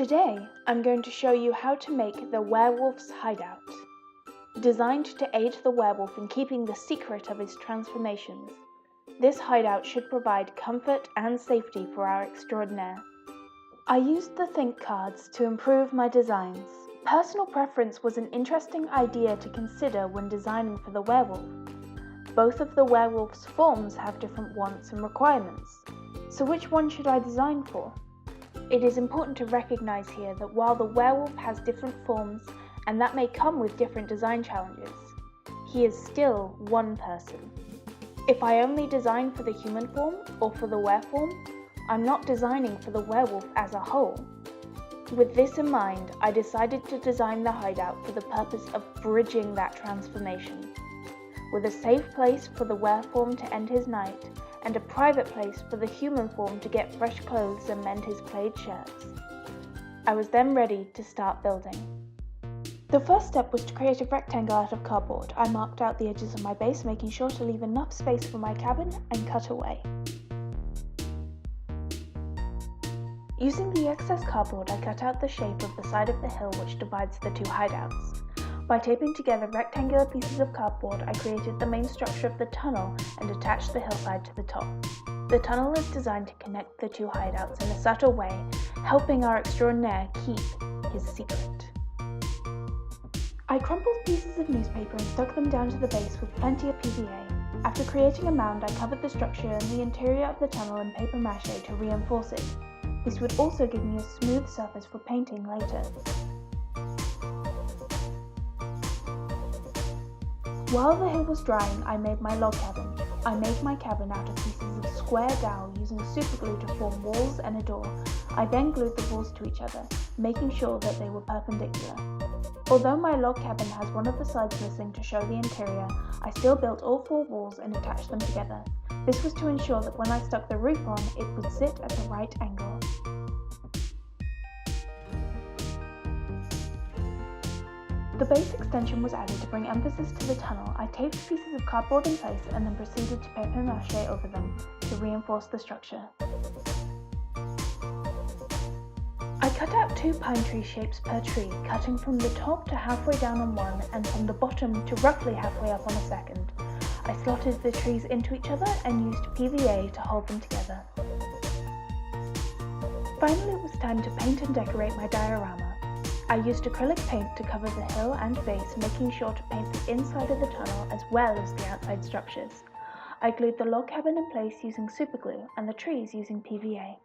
Today, I'm going to show you how to make the werewolf's hideout. Designed to aid the werewolf in keeping the secret of his transformations, this hideout should provide comfort and safety for our extraordinaire. I used the think cards to improve my designs. Personal preference was an interesting idea to consider when designing for the werewolf. Both of the werewolf's forms have different wants and requirements, so which one should I design for? It is important to recognize here that while the werewolf has different forms and that may come with different design challenges, he is still one person. If I only design for the human form or for the were form, I'm not designing for the werewolf as a whole. With this in mind, I decided to design the hideout for the purpose of bridging that transformation, with a safe place for the were form to end his night and a private place for the human form to get fresh clothes and mend his plaid shirts. I was then ready to start building. The first step was to create a rectangle out of cardboard. I marked out the edges of my base, making sure to leave enough space for my cabin, and cut away. Using the excess cardboard, I cut out the shape of the side of the hill which divides the two hideouts. By taping together rectangular pieces of cardboard, I created the main structure of the tunnel and attached the hillside to the top. The tunnel is designed to connect the two hideouts in a subtle way, helping our extraordinaire keep his secret. I crumpled pieces of newspaper and stuck them down to the base with plenty of PVA. After creating a mound, I covered the structure and the interior of the tunnel in paper mache to reinforce it. This would also give me a smooth surface for painting later. While the hill was drying, I made my log cabin. I made my cabin out of pieces of square dowel using superglue to form walls and a door. I then glued the walls to each other, making sure that they were perpendicular. Although my log cabin has one of the sides missing to show the interior, I still built all four walls and attached them together. This was to ensure that when I stuck the roof on, it would sit at the right angle. The base extension was added to bring emphasis to the tunnel. I taped pieces of cardboard in place and then proceeded to paper mache over them to reinforce the structure. I cut out 2 pine tree shapes per tree, cutting from the top to halfway down on one and from the bottom to roughly halfway up on a second. I slotted the trees into each other and used PVA to hold them together. Finally, it was time to paint and decorate my diorama. I used acrylic paint to cover the hill and base, making sure to paint the inside of the tunnel as well as the outside structures. I glued the log cabin in place using superglue and the trees using PVA.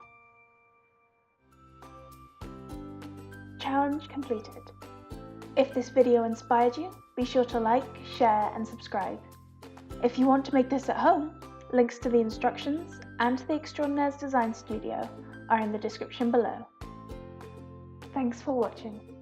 Challenge completed. If this video inspired you, be sure to like, share and subscribe. If you want to make this at home, links to the instructions and the Extraordinaires design studio are in the description below. Thanks for watching.